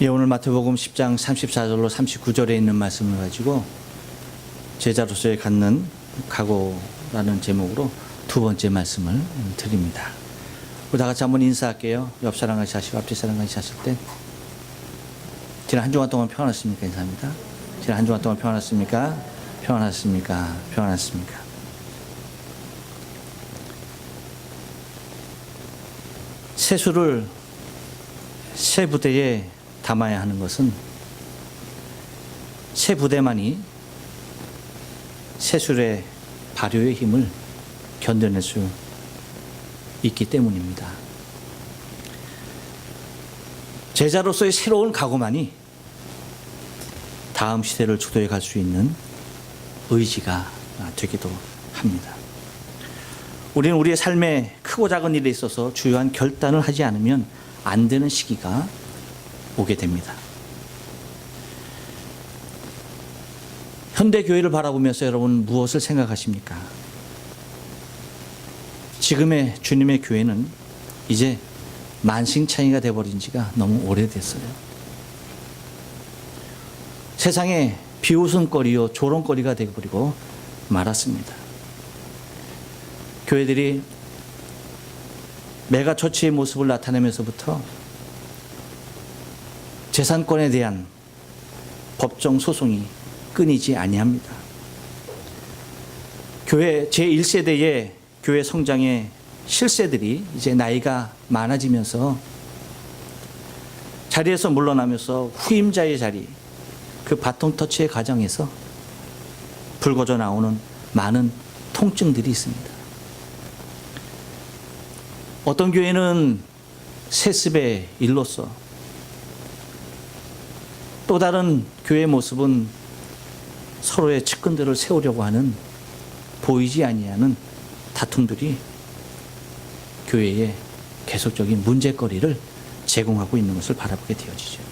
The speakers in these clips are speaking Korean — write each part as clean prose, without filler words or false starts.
예, 오늘 마태복음 10장 34절로 39절에 있는 말씀을 가지고 제자로서의 갖는 각오라는 제목으로 두 번째 말씀을 드립니다. 우리 다 같이 한번 인사할게요. 옆 사람 같이 하시고 앞뒤 사람 같이 하실 때 지난 한 주간 동안 평안하십니까? 인사합니다. 지난 한 주간 동안 평안하십니까? 평안하십니까? 평안하십니까? 세수를 새 부대에 담아야 하는 것은 새 부대만이 새술의 발효의 힘을 견뎌낼 수 있기 때문입니다. 제자로서의 새로운 각오만이 다음 시대를 주도해 갈 수 있는 의지가 되기도 합니다. 우리는 우리의 삶에 크고 작은 일에 있어서 주요한 결단을 하지 않으면 안 되는 시기가 오게 됩니다. 현대 교회를 바라보면서 여러분 무엇을 생각하십니까? 지금의 주님의 교회는 이제 만신창이가 되어버린 지가 너무 오래됐어요. 세상에 비웃음거리요 조롱거리가 되어버리고 말았습니다. 교회들이 메가처치의 모습을 나타내면서부터 재산권에 대한 법정 소송이 끊이지 아니합니다. 교회 제1세대의 교회 성장의 실세들이 이제 나이가 많아지면서 자리에서 물러나면서 후임자의 자리, 그 바통 터치의 과정에서 불거져 나오는 많은 통증들이 있습니다. 어떤 교회는 세습의 일로서, 또 다른 교회의 모습은 서로의 측근들을 세우려고 하는 보이지 아니하는 다툼들이 교회의 계속적인 문제거리를 제공하고 있는 것을 바라보게 되어지죠.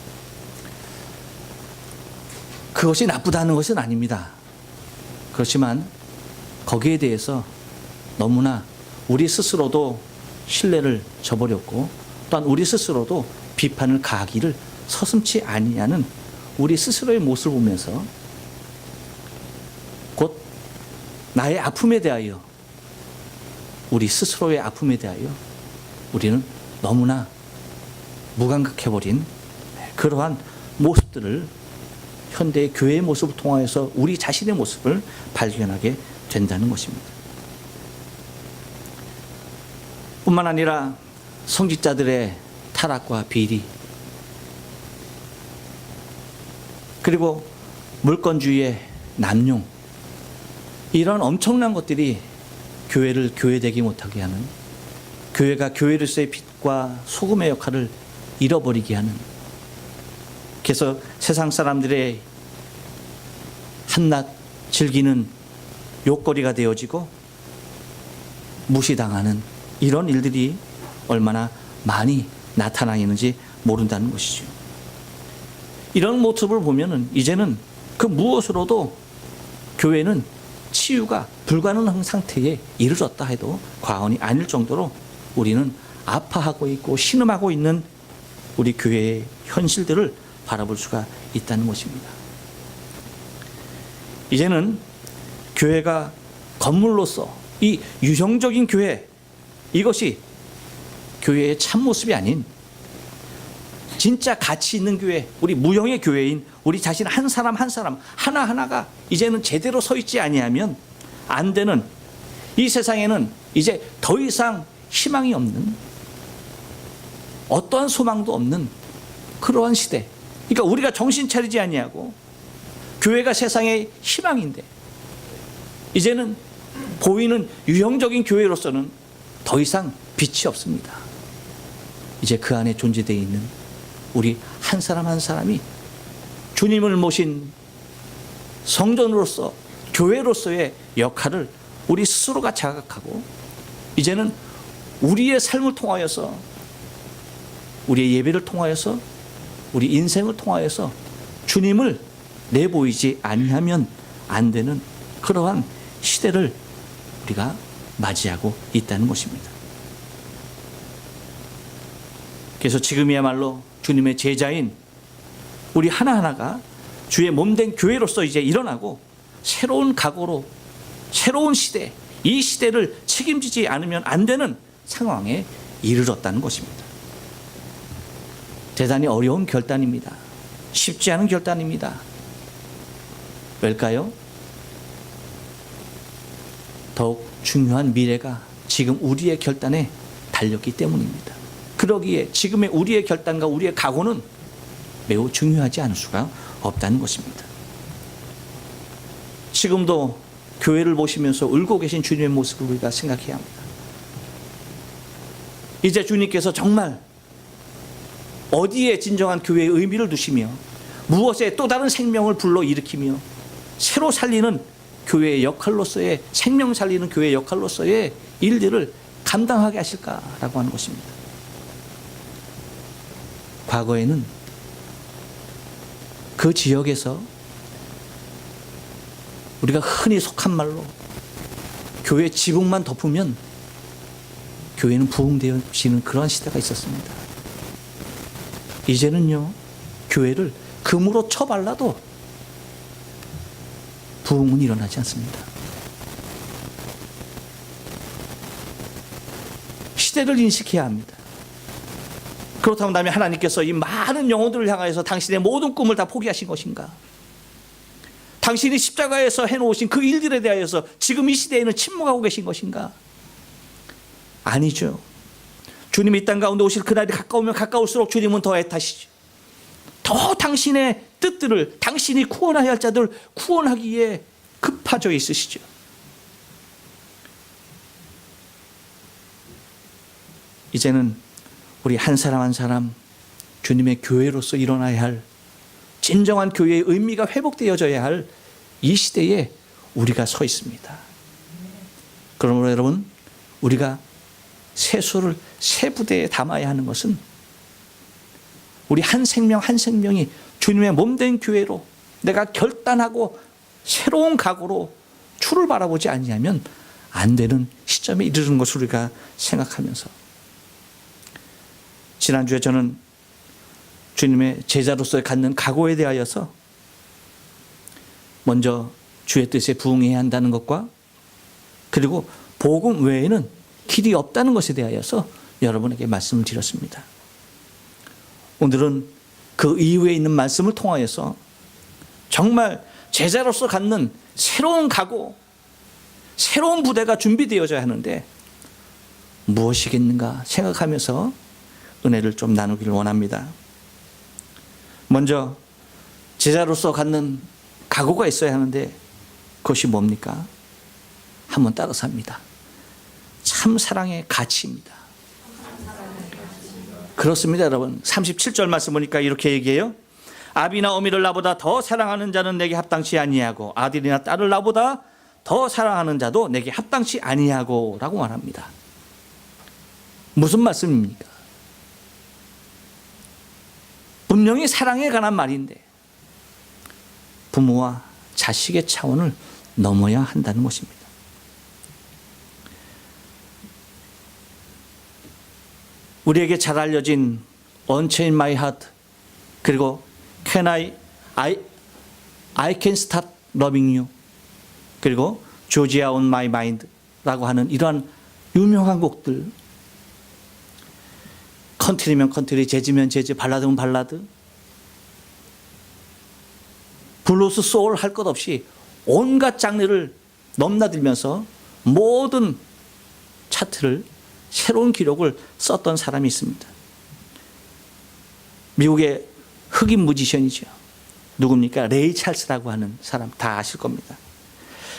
그것이 나쁘다는 것은 아닙니다. 그렇지만 거기에 대해서 너무나 우리 스스로도 신뢰를 저버렸고 또한 우리 스스로도 비판을 가하기를 서슴지 아니하는 우리 스스로의 모습을 보면서 곧 나의 아픔에 대하여, 우리 스스로의 아픔에 대하여 우리는 너무나 무감각해버린 그러한 모습들을 현대의 교회의 모습을 통하여서 우리 자신의 모습을 발견하게 된다는 것입니다. 뿐만 아니라 성직자들의 타락과 비리, 그리고 물건주의의 남용, 이런 엄청난 것들이 교회를 교회되지 못하게 하는, 교회가 교회로서의 빛과 소금의 역할을 잃어버리게 하는, 그래서 세상 사람들의 한낱 즐기는 욕거리가 되어지고 무시당하는 이런 일들이 얼마나 많이 나타나 있는지 모른다는 것이죠. 이런 모습을 보면은 이제는 그 무엇으로도 교회는 치유가 불가능한 상태에 이르렀다 해도 과언이 아닐 정도로 우리는 아파하고 있고 신음하고 있는 우리 교회의 현실들을 바라볼 수가 있다는 것입니다. 이제는 교회가 건물로서 이 유형적인 교회, 이것이 교회의 참모습이 아닌 진짜 가치 있는 교회, 우리 무형의 교회인 우리 자신 한 사람 한 사람 하나하나가 이제는 제대로 서 있지 아니하면 안 되는, 이 세상에는 이제 더 이상 희망이 없는, 어떠한 소망도 없는 그러한 시대. 그러니까 우리가 정신 차리지 아니하고 교회가 세상의 희망인데 이제는 보이는 유형적인 교회로서는 더 이상 빛이 없습니다. 이제 그 안에 존재되어 있는 우리 한 사람 한 사람이 주님을 모신 성전으로서, 교회로서의 역할을 우리 스스로가 자각하고 이제는 우리의 삶을 통하여서, 우리의 예배를 통하여서, 우리 인생을 통하여서 주님을 내보이지 아니하면 안 되는 그러한 시대를 우리가 맞이하고 있다는 것입니다. 그래서 지금이야말로 주님의 제자인 우리 하나하나가 주의 몸된 교회로서 이제 일어나고 새로운 각오로 새로운 시대, 이 시대를 책임지지 않으면 안 되는 상황에 이르렀다는 것입니다. 대단히 어려운 결단입니다. 쉽지 않은 결단입니다. 왜일까요? 더욱 중요한 미래가 지금 우리의 결단에 달렸기 때문입니다. 그러기에 지금의 우리의 결단과 우리의 각오는 매우 중요하지 않을 수가 없다는 것입니다. 지금도 교회를 보시면서 울고 계신 주님의 모습을 우리가 생각해야 합니다. 이제 주님께서 정말 어디에 진정한 교회의 의미를 두시며 무엇에 또 다른 생명을 불러일으키며 새로 살리는 교회의 역할로서의, 생명 살리는 교회의 역할로서의 일들을 감당하게 하실까라고 하는 것입니다. 과거에는 그 지역에서 우리가 흔히 속한 말로 교회 지붕만 덮으면 교회는 부흥되어지는 그런 시대가 있었습니다. 이제는요, 교회를 금으로 쳐발라도 부흥은 일어나지 않습니다. 시대를 인식해야 합니다. 그렇다면 하나님께서 이 많은 영혼들을 향하여서 당신의 모든 꿈을 다 포기하신 것인가? 당신이 십자가에서 해놓으신 그 일들에 대하여서 지금 이 시대에는 침묵하고 계신 것인가? 아니죠. 주님이 이 땅 가운데 오실 그날이 가까우면 가까울수록 주님은 더 애타시죠. 더 당신의 뜻들을, 당신이 구원해야 할 자들을 구원하기에 급파져 있으시죠. 이제는 우리 한 사람 한 사람 주님의 교회로서 일어나야 할, 진정한 교회의 의미가 회복되어져야 할 이 시대에 우리가 서 있습니다. 그러므로 여러분, 우리가 세수를 새 부대에 담아야 하는 것은 우리 한 생명 한 생명이 주님의 몸된 교회로 내가 결단하고 새로운 각오로 주를 바라보지 않냐면 안 되는 시점에 이르는 것을 우리가 생각하면서, 지난주에 저는 주님의 제자로서 갖는 각오에 대하여서 먼저 주의 뜻에 부응해야 한다는 것과, 그리고 복음 외에는 길이 없다는 것에 대하여서 여러분에게 말씀을 드렸습니다. 오늘은 그 이후에 있는 말씀을 통하여서 정말 제자로서 갖는 새로운 각오, 새로운 부대가 준비되어져야 하는데 무엇이겠는가 생각하면서 은혜를 좀 나누기를 원합니다. 먼저 제자로서 갖는 각오가 있어야 하는데 그것이 뭡니까? 한번 따라서 합니다. 참 사랑의 가치입니다. 그렇습니다, 여러분. 37절 말씀 보니까 이렇게 얘기해요. 아비나 어미를 나보다 더 사랑하는 자는 내게 합당치 아니하고 아들이나 딸을 나보다 더 사랑하는 자도 내게 합당치 아니하고 라고 말합니다. 무슨 말씀입니까? 분명히 사랑에 관한 말인데 부모와 자식의 차원을 넘어야 한다는 것입니다. 우리에게 잘 알려진 Unchain My Heart, 그리고 I Can Start Loving You, 그리고 Georgia on My Mind 라고 하는 이러한 유명한 곡들, 컨트리면 컨트리, 재즈면 재즈, 발라드면 발라드, 블루스, 소울 할 것 없이 온갖 장르를 넘나들면서 모든 차트를, 새로운 기록을 썼던 사람이 있습니다. 미국의 흑인 뮤지션이죠. 누굽니까? 레이 찰스라고 하는 사람 다 아실 겁니다.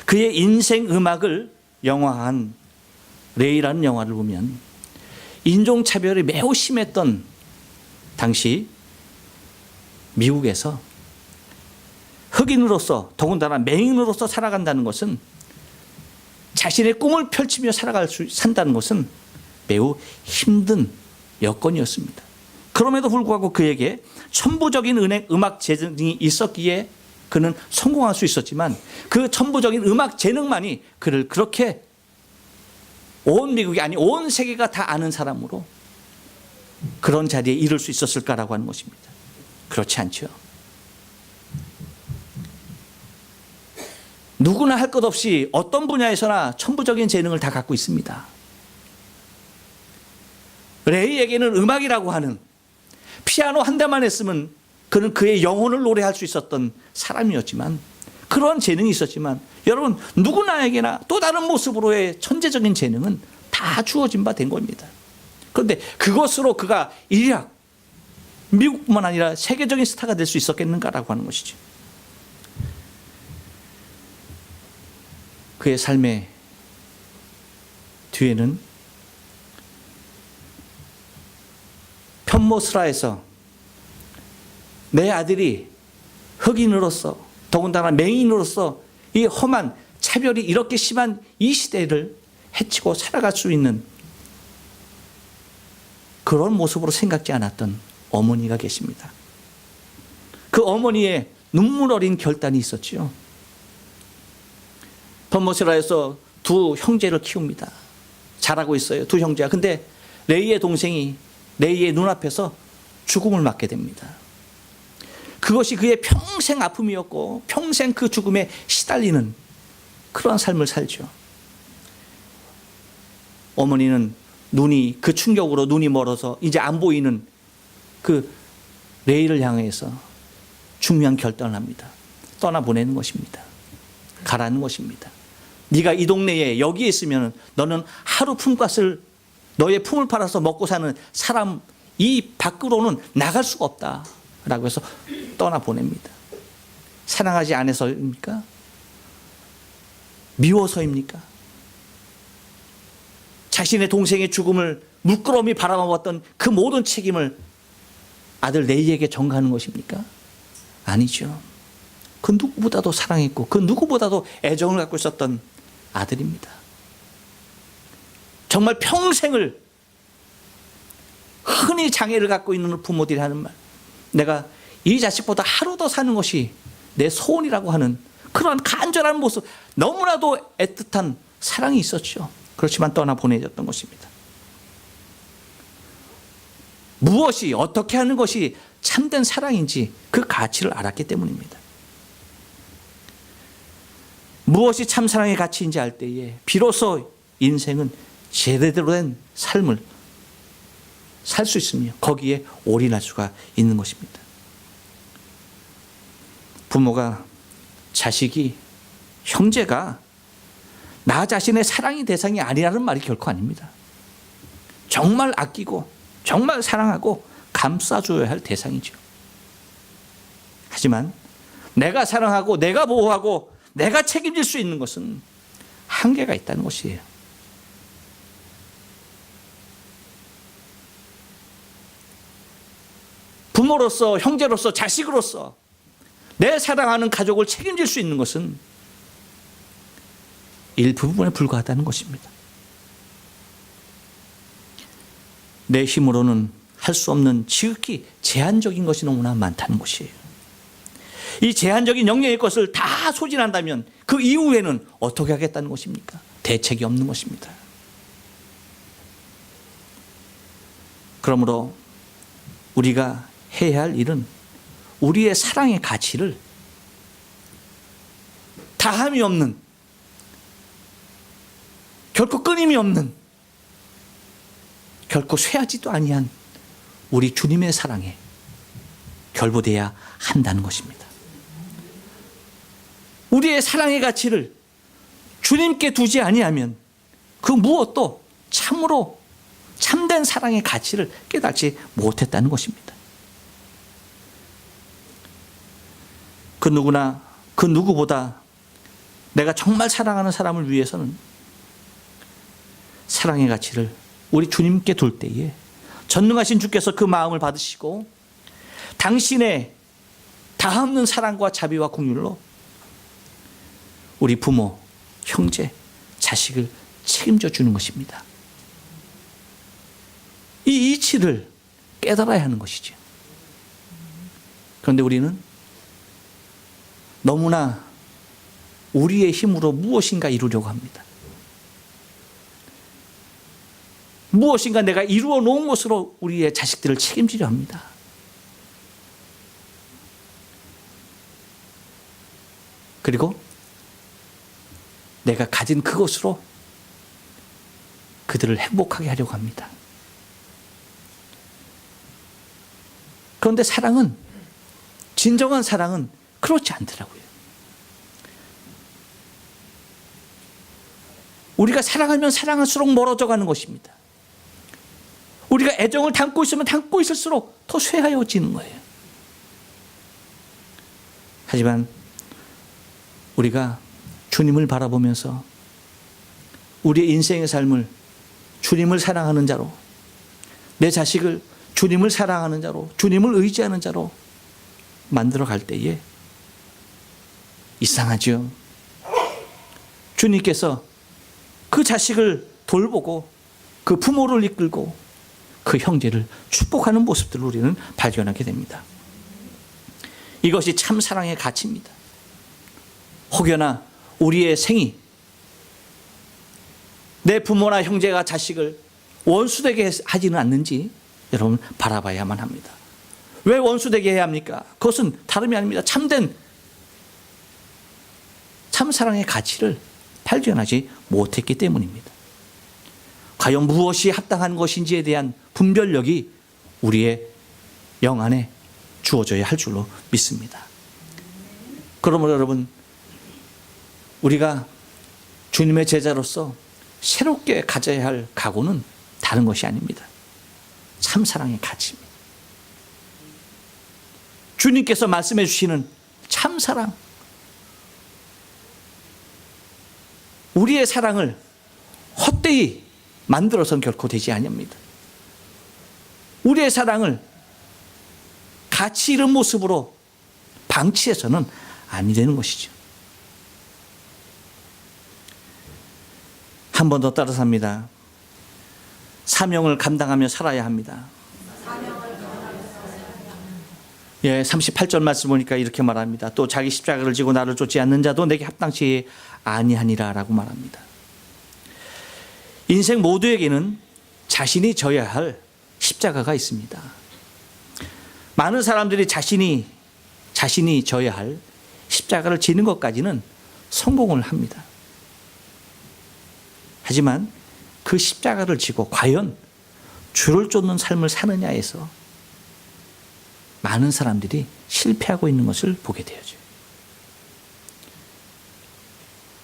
그의 인생 음악을 영화한 레이라는 영화를 보면 인종차별이 매우 심했던 당시 미국에서 흑인으로서, 더군다나 맹인으로서 살아간다는 것은, 자신의 꿈을 펼치며 산다는 것은 매우 힘든 여건이었습니다. 그럼에도 불구하고 그에게 천부적인 음악 재능이 있었기에 그는 성공할 수 있었지만, 그 천부적인 음악 재능만이 그를 그렇게 온 미국이, 아니 온 세계가 다 아는 사람으로 그런 자리에 이를 수 있었을까라고 하는 것입니다. 그렇지 않죠. 누구나 할 것 없이 어떤 분야에서나 천부적인 재능을 다 갖고 있습니다. 레이에게는 음악이라고 하는, 피아노 한 대만 했으면 그는 그의 영혼을 노래할 수 있었던 사람이었지만, 그런 재능이 있었지만, 여러분 누구나에게나 또 다른 모습으로의 천재적인 재능은 다 주어진 바 된 겁니다. 그런데 그것으로 그가 일약 미국뿐만 아니라 세계적인 스타가 될 수 있었겠는가라고 하는 것이죠. 그의 삶의 뒤에는 편모스라에서 내 아들이 흑인으로서, 더군다나 맹인으로서 이 험한 차별이 이렇게 심한 이 시대를 헤치고 살아갈 수 있는 그런 모습으로 생각지 않았던 어머니가 계십니다. 그 어머니의 눈물 어린 결단이 있었지요. 편모스라에서 두 형제를 키웁니다. 잘하고 있어요, 두 형제가. 근데 레이의 동생이 레이의 눈앞에서 죽음을 맞게 됩니다. 그것이 그의 평생 아픔이었고 평생 그 죽음에 시달리는 그런 삶을 살죠. 어머니는 그 충격으로 눈이 멀어서 이제 안 보이는 그 레이를 향해서 중요한 결단을 합니다. 떠나보내는 것입니다. 가라는 것입니다. 네가 이 동네에 여기에 있으면 너는 하루 품값을, 너의 품을 팔아서 먹고 사는 사람 이 밖으로는 나갈 수가 없다 라고 해서 떠나보냅니다. 사랑하지 않아서입니까? 미워서입니까? 자신의 동생의 죽음을 물끄러미 바라봐왔던 그 모든 책임을 아들 레이에게 전가하는 것입니까? 아니죠. 그 누구보다도 사랑했고 그 누구보다도 애정을 갖고 있었던 아들입니다. 정말 평생을, 흔히 장애를 갖고 있는 부모들이 하는 말, 내가 이 자식보다 하루 더 사는 것이 내 소원이라고 하는 그런 간절한 모습, 너무나도 애틋한 사랑이 있었죠. 그렇지만 떠나보내졌던 것입니다. 무엇이, 어떻게 하는 것이 참된 사랑인지 그 가치를 알았기 때문입니다. 무엇이 참사랑의 가치인지 알 때에 비로소 인생은 제대로 된 삶을 살 수 있으며 거기에 올인할 수가 있는 것입니다. 부모가, 자식이, 형제가 나 자신의 사랑의 대상이 아니라는 말이 결코 아닙니다. 정말 아끼고 정말 사랑하고 감싸줘야 할 대상이죠. 하지만 내가 사랑하고 내가 보호하고 내가 책임질 수 있는 것은 한계가 있다는 것이에요. 부모로서, 형제로서, 자식으로서 내 사랑하는 가족을 책임질 수 있는 것은 일부분에 불과하다는 것입니다. 내 힘으로는 할 수 없는 지극히 제한적인 것이 너무나 많다는 것이에요. 이 제한적인 영역의 것을 다 소진한다면 그 이후에는 어떻게 하겠다는 것입니까? 대책이 없는 것입니다. 그러므로 우리가 해야 할 일은 우리의 사랑의 가치를 다함이 없는, 결코 끊임이 없는, 결코 쇠하지도 아니한 우리 주님의 사랑에 결부돼야 한다는 것입니다. 우리의 사랑의 가치를 주님께 두지 아니하면 그 무엇도 참으로 참된 사랑의 가치를 깨닫지 못했다는 것입니다. 그 누구나, 그 누구보다 내가 정말 사랑하는 사람을 위해서는 사랑의 가치를 우리 주님께 둘 때에 전능하신 주께서 그 마음을 받으시고 당신의 다없는 사랑과 자비와 긍휼로 우리 부모, 형제, 자식을 책임져 주는 것입니다. 이 이치를 깨달아야 하는 것이죠. 그런데 우리는 너무나 우리의 힘으로 무엇인가 이루려고 합니다. 무엇인가 내가 이루어 놓은 것으로 우리의 자식들을 책임지려 합니다. 그리고 내가 가진 그것으로 그들을 행복하게 하려고 합니다. 그런데 사랑은, 진정한 사랑은 그렇지 않더라고요. 우리가 사랑하면 사랑할수록 멀어져 가는 것입니다. 우리가 애정을 담고 있으면 담고 있을수록 더 쇠하여지는 거예요. 하지만 우리가 주님을 바라보면서 우리의 인생의 삶을 주님을 사랑하는 자로, 내 자식을 주님을 사랑하는 자로, 주님을 의지하는 자로 만들어 갈 때에 이상하죠. 주님께서 그 자식을 돌보고 그 부모를 이끌고 그 형제를 축복하는 모습들을 우리는 발견하게 됩니다. 이것이 참 사랑의 가치입니다. 혹여나 우리의 생이 내 부모나 형제가 자식을 원수되게 하지는 않는지 여러분 바라봐야만 합니다. 왜 원수되게 해야 합니까? 그것은 다름이 아닙니다. 참된 참사랑의 가치를 발견하지 못했기 때문입니다. 과연 무엇이 합당한 것인지에 대한 분별력이 우리의 영 안에 주어져야 할 줄로 믿습니다. 그러므로 여러분, 우리가 주님의 제자로서 새롭게 가져야 할 각오는 다른 것이 아닙니다. 참사랑의 가치입니다. 주님께서 말씀해 주시는 참사랑, 우리의 사랑을 헛되이 만들어서는 결코 되지 아니합니다. 우리의 사랑을 가치 잃은 모습으로 방치해서는 아니 되는 것이죠. 한 번 더 따라서 합니다. 사명을 감당하며 살아야 합니다. 38절 말씀 보니까 이렇게 말합니다. 또 자기 십자가를 지고 나를 쫓지 않는 자도 내게 합당치 아니하니라 라고 말합니다. 인생 모두에게는 자신이 져야 할 십자가가 있습니다. 많은 사람들이 자신이 져야 할 십자가를 지는 것까지는 성공을 합니다. 하지만 그 십자가를 지고 과연 주를 쫓는 삶을 사느냐에서 많은 사람들이 실패하고 있는 것을 보게 되어져요.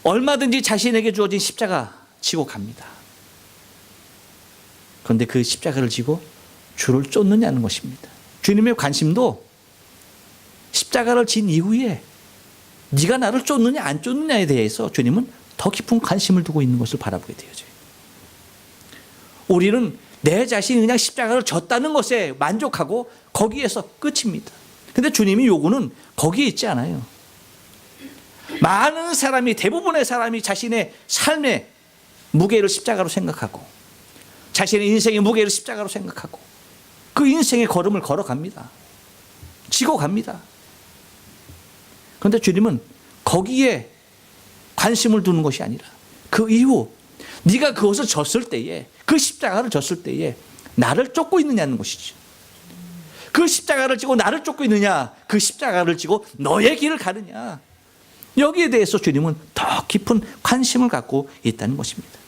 얼마든지 자신에게 주어진 십자가 지고 갑니다. 그런데 그 십자가를 지고 주를 쫓느냐는 것입니다. 주님의 관심도 십자가를 진 이후에 네가 나를 쫓느냐 안 쫓느냐에 대해서 주님은 더 깊은 관심을 두고 있는 것을 바라보게 되어져요. 우리는 내 자신이 그냥 십자가를 졌다는 것에 만족하고 거기에서 끝입니다. 그런데 주님이 요구는 거기에 있지 않아요. 많은 사람이, 대부분의 사람이 자신의 삶의 무게를 십자가로 생각하고 자신의 인생의 무게를 십자가로 생각하고 그 인생의 걸음을 걸어갑니다. 지고 갑니다. 그런데 주님은 거기에 관심을 두는 것이 아니라 그 이후 네가 그것을 졌을 때에, 그 십자가를 졌을 때에 나를 쫓고 있느냐는 것이죠. 그 십자가를 지고 나를 쫓고 있느냐, 그 십자가를 지고 너의 길을 가느냐, 여기에 대해서 주님은 더 깊은 관심을 갖고 있다는 것입니다.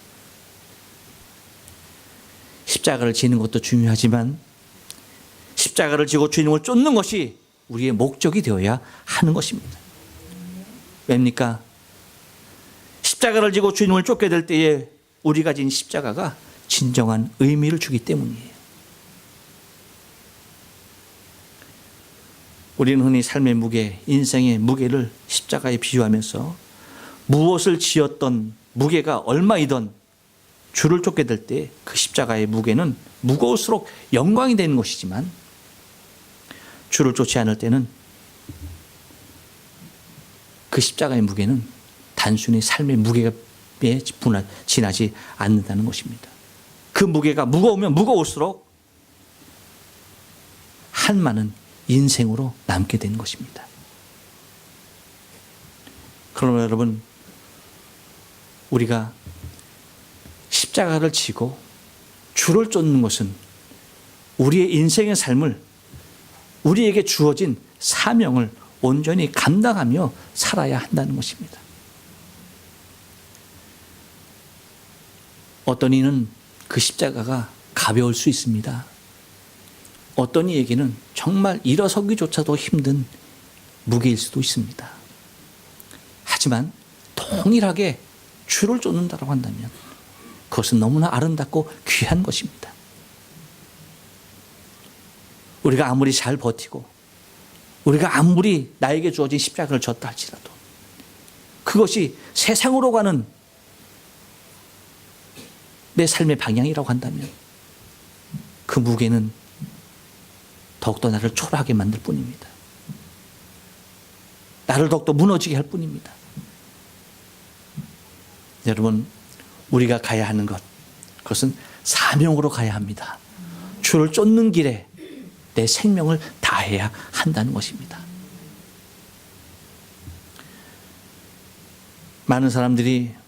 십자가를 지는 것도 중요하지만 십자가를 지고 주님을 쫓는 것이 우리의 목적이 되어야 하는 것입니다. 왜입니까? 십자가를 지고 주님을 쫓게 될 때에 우리가 진 십자가가 진정한 의미를 주기 때문이에요. 우리는 흔히 삶의 무게, 인생의 무게를 십자가에 비유하면서 무엇을 지었던 무게가 얼마이던 주를 쫓게 될 때 그 십자가의 무게는 무거울수록 영광이 되는 것이지만 주를 쫓지 않을 때는 그 십자가의 무게는 단순히 삶의 무게에 지나지 않는다는 것입니다. 그 무게가 무거우면 무거울수록 한많은 인생으로 남게 되는 것입니다. 그러나 여러분, 우리가 십자가를 지고 주를 쫓는 것은 우리의 인생의 삶을, 우리에게 주어진 사명을 온전히 감당하며 살아야 한다는 것입니다. 어떤 이는 그 십자가가 가벼울 수 있습니다. 어떤 이에게는 정말 일어서기조차도 힘든 무게일 수도 있습니다. 하지만 동일하게 주를 쫓는다고 한다면 그것은 너무나 아름답고 귀한 것입니다. 우리가 아무리 잘 버티고 우리가 아무리 나에게 주어진 십자가를 졌다 할지라도 그것이 세상으로 가는 내 삶의 방향이라고 한다면 그 무게는 더욱더 나를 초라하게 만들 뿐입니다. 나를 더욱더 무너지게 할 뿐입니다. 여러분, 우리가 가야 하는 것, 그것은 사명으로 가야 합니다. 주를 쫓는 길에 내 생명을 다해야 한다는 것입니다. 많은 사람들이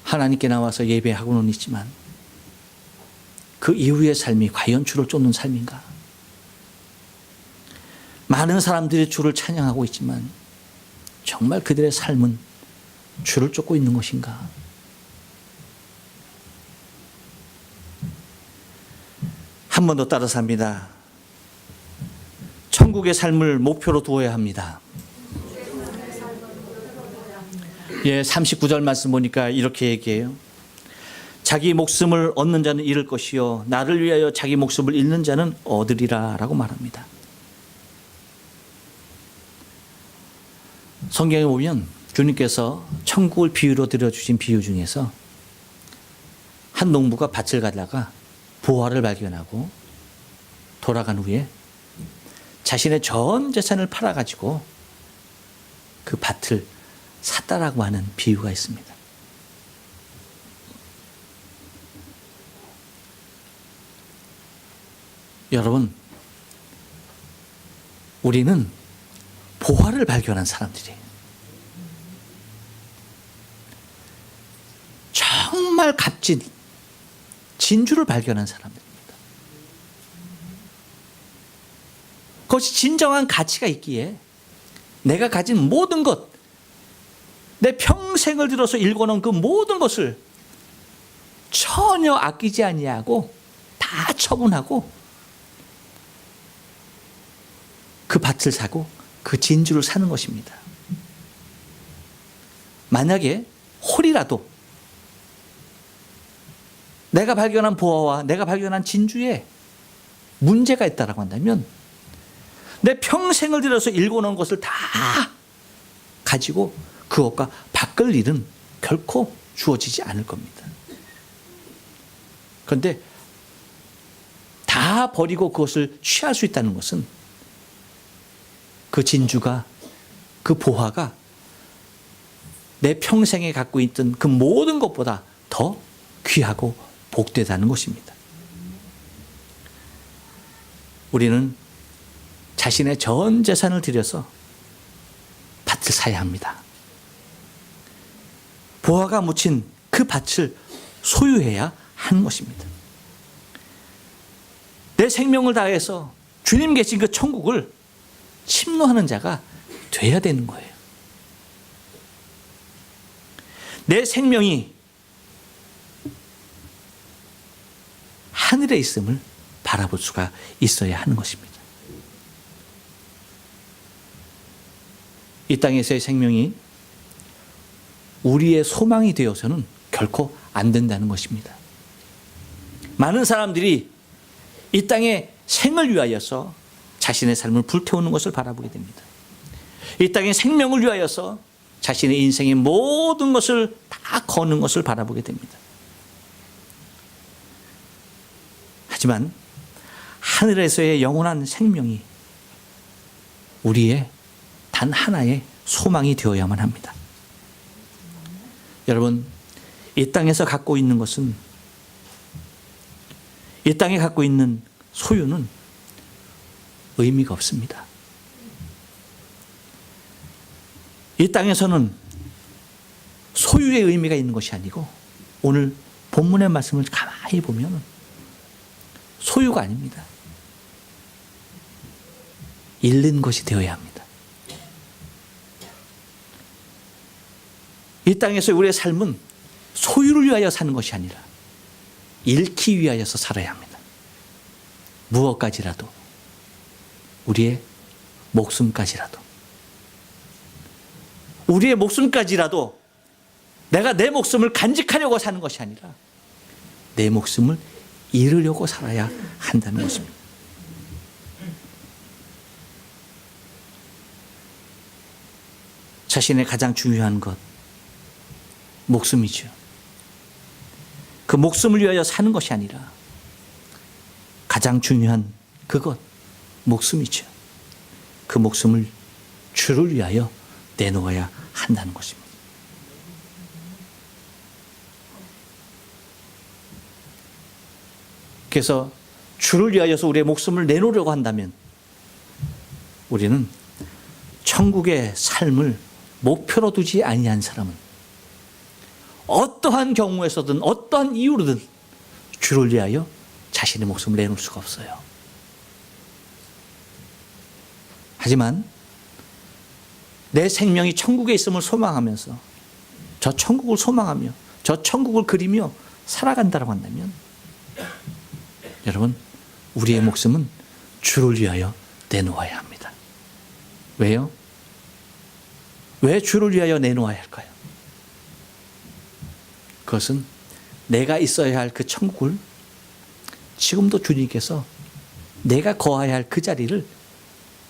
하나님께 나와서 예배하고는 있지만 그 이후의 삶이 과연 주를 쫓는 삶인가? 많은 사람들이 주를 찬양하고 있지만 정말 그들의 삶은 주를 쫓고 있는 것인가? 한 번 더 따라서 합니다. 천국의 삶을 목표로 두어야 합니다. 39절 말씀 보니까 이렇게 얘기해요. 자기 목숨을 얻는 자는 잃을 것이요 나를 위하여 자기 목숨을 잃는 자는 얻으리라 라고 말합니다. 성경에 보면 주님께서 천국을 비유로 들어주신 비유 중에서 한 농부가 밭을 가다가 보화를 발견하고 돌아간 후에 자신의 전 재산을 팔아가지고 그 밭을 샀다라고 하는 비유가 있습니다. 여러분, 우리는 보화를 발견한 사람들이에요. 정말 값진 진주를 발견한 사람들입니다. 그것이 진정한 가치가 있기에 내가 가진 모든 것, 내 평생을 들어서 일궈놓은 그 모든 것을 전혀 아끼지 아니하고 다 처분하고 그 밭을 사고 그 진주를 사는 것입니다. 만약에 홀이라도 내가 발견한 보화와 내가 발견한 진주에 문제가 있다라고 한다면 내 평생을 들여서 일궈놓은 것을 다 가지고 그것과 바꿀 일은 결코 주어지지 않을 겁니다. 그런데 다 버리고 그것을 취할 수 있다는 것은 그 진주가, 그 보화가 내 평생에 갖고 있던 그 모든 것보다 더 귀하고 복되다는 것입니다. 우리는 자신의 전 재산을 들여서 밭을 사야 합니다. 보화가 묻힌 그 밭을 소유해야 하는 것입니다. 내 생명을 다해서 주님 계신 그 천국을 침노하는 자가 돼야 되는 거예요. 내 생명이 하늘에 있음을 바라볼 수가 있어야 하는 것입니다. 이 땅에서의 생명이 우리의 소망이 되어서는 결코 안 된다는 것입니다. 많은 사람들이 이 땅의 생을 위하여서 자신의 삶을 불태우는 것을 바라보게 됩니다. 이 땅의 생명을 위하여서 자신의 인생의 모든 것을 다 거는 것을 바라보게 됩니다. 하지만 하늘에서의 영원한 생명이 우리의 단 하나의 소망이 되어야만 합니다. 여러분, 이 땅에서 갖고 있는 것은, 이 땅에 갖고 있는 소유는 의미가 없습니다. 이 땅에서는 소유의 의미가 있는 것이 아니고 오늘 본문의 말씀을 가만히 보면 소유가 아닙니다. 잃는 것이 되어야 합니다. 이 땅에서 우리의 삶은 소유를 위하여 사는 것이 아니라 잃기 위하여서 살아야 합니다. 무엇까지라도, 우리의 목숨까지라도, 우리의 목숨까지라도 내가 내 목숨을 간직하려고 사는 것이 아니라 내 목숨을 잃으려고 살아야 한다는 것입니다. 자신의 가장 중요한 것, 목숨이죠. 그 목숨을 위하여 사는 것이 아니라 가장 중요한 그것, 목숨이죠. 그 목숨을 주를 위하여 내놓아야 한다는 것입니다. 그래서 주를 위하여서 우리의 목숨을 내놓으려고 한다면 우리는 천국의 삶을 목표로 두지 아니한 사람은 어떠한 경우에서든 어떠한 이유로든 주를 위하여 자신의 목숨을 내놓을 수가 없어요. 하지만 내 생명이 천국에 있음을 소망하면서 저 천국을 소망하며 저 천국을 그리며 살아간다고 한다면 여러분, 우리의 목숨은 주를 위하여 내놓아야 합니다. 왜요? 왜 주를 위하여 내놓아야 할까요? 그것은 내가 있어야 할 그 천국을 지금도 주님께서 내가 거해야 할 그 자리를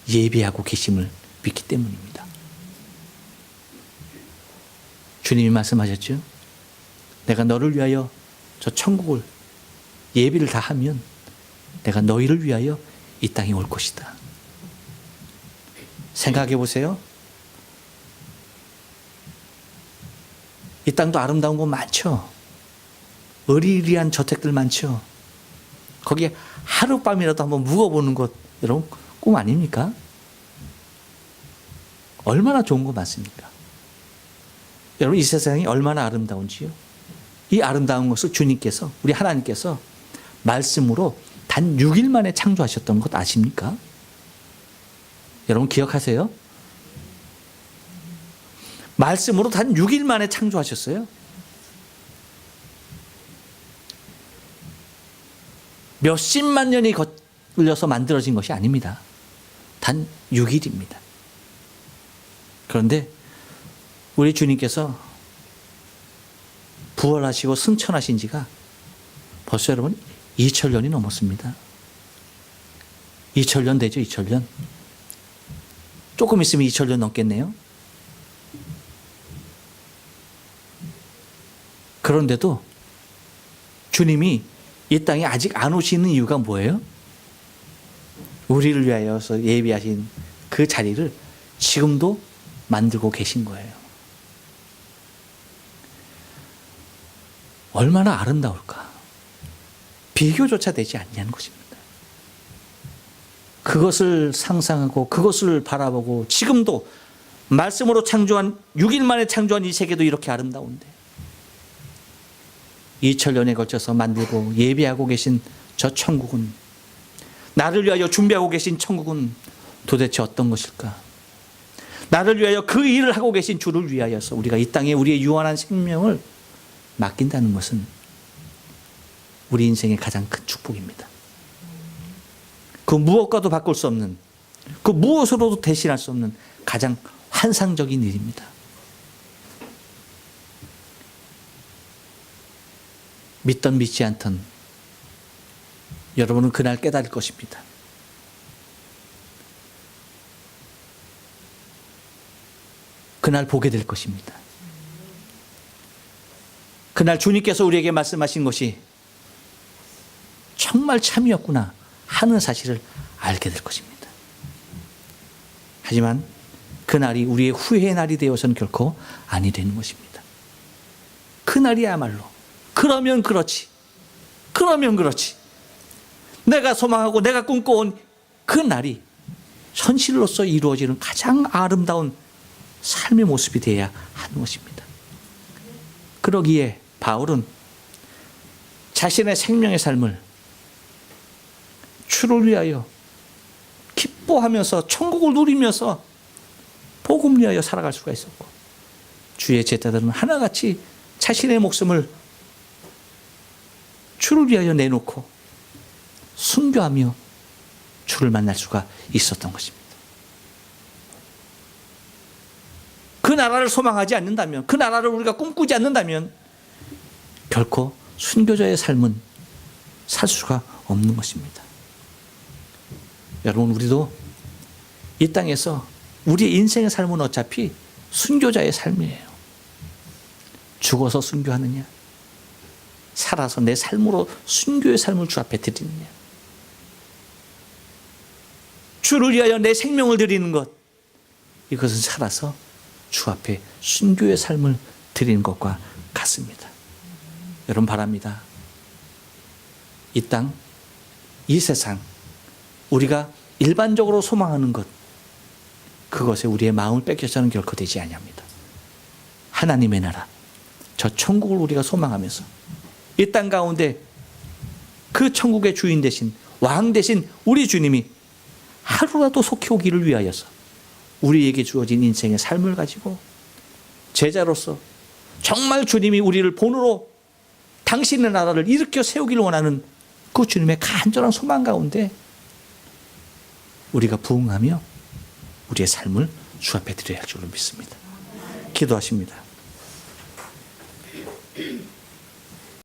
예비하고 계심을 믿기 때문입니다. 주님이 말씀하셨죠? 내가 너를 위하여 저 천국을 예비를 다 하면 내가 너희를 위하여 이 땅에 올 것이다. 생각해 보세요. 이 땅도 아름다운 곳 많죠. 의리의리한 저택들 많죠. 거기에 하룻밤이라도 한번 묵어보는 것, 여러분 꿈 아닙니까? 얼마나 좋은 거 많습니까? 여러분, 이 세상이 얼마나 아름다운지요. 이 아름다운 것을 주님께서, 우리 하나님께서 말씀으로 단 6일 만에 창조하셨던 것 아십니까? 여러분 기억하세요? 말씀으로 단 6일 만에 창조하셨어요. 몇십만 년이 걸려서 만들어진 것이 아닙니다. 단 6일입니다. 그런데 우리 주님께서 부활하시고 승천하신 지가 벌써 여러분 2000년이 넘었습니다. 2000년 되죠, 2000년. 조금 있으면 2000년 넘겠네요. 그런데도 주님이 이 땅에 아직 안 오시는 이유가 뭐예요? 우리를 위하여서 예비하신 그 자리를 지금도 만들고 계신 거예요. 얼마나 아름다울까? 비교조차 되지 않냐는 것입니다. 그것을 상상하고 그것을 바라보고 지금도 말씀으로 창조한 6일 만에 창조한 이 세계도 이렇게 아름다운데 2000년에 걸쳐서 만들고 예비하고 계신 저 천국은, 나를 위하여 준비하고 계신 천국은 도대체 어떤 것일까? 나를 위하여 그 일을 하고 계신 주를 위하여서 우리가 이 땅에 우리의 유한한 생명을 맡긴다는 것은 우리 인생의 가장 큰 축복입니다. 그 무엇과도 바꿀 수 없는, 그 무엇으로도 대신할 수 없는 가장 환상적인 일입니다. 믿던 믿지 않던 여러분은 그날 깨달을 것입니다. 그날 보게 될 것입니다. 그날 주님께서 우리에게 말씀하신 것이 정말 참이었구나 하는 사실을 알게 될 것입니다. 하지만 그날이 우리의 후회의 날이 되어서는 결코 아니 되는 것입니다. 그날이야말로 그러면 그렇지, 그러면 그렇지, 내가 소망하고 내가 꿈꿔온 그 날이 현실로서 이루어지는 가장 아름다운 삶의 모습이 되어야 하는 것입니다. 그러기에 바울은 자신의 생명의 삶을 주를 위하여 기뻐하면서 천국을 누리면서 복음을 위하여 살아갈 수가 있었고, 주의 제자들은 하나같이 자신의 목숨을 주를 위하여 내놓고 순교하며 주를 만날 수가 있었던 것입니다. 그 나라를 소망하지 않는다면, 그 나라를 우리가 꿈꾸지 않는다면 결코 순교자의 삶은 살 수가 없는 것입니다. 여러분, 우리도 이 땅에서 우리의 인생의 삶은 어차피 순교자의 삶이에요. 죽어서 순교하느냐, 살아서 내 삶으로 순교의 삶을 주 앞에 드리느냐, 주를 위하여 내 생명을 드리는 것, 이것은 살아서 주 앞에 순교의 삶을 드리는 것과 같습니다. 여러분, 바랍니다. 이 땅, 이 세상, 우리가 일반적으로 소망하는 것, 그것에 우리의 마음을 뺏겨서는 결코 되지 아니합니다. 하나님의 나라, 저 천국을 우리가 소망하면서 이 땅 가운데 그 천국의 주인 되신, 왕 되신 우리 주님이 하루라도 속히 오기를 위하여서 우리에게 주어진 인생의 삶을 가지고 제자로서 정말 주님이 우리를 본으로 당신의 나라를 일으켜 세우기를 원하는 그 주님의 간절한 소망 가운데 우리가 부응하며 우리의 삶을 주 앞에 드려야 할 줄로 믿습니다. 기도하십니다.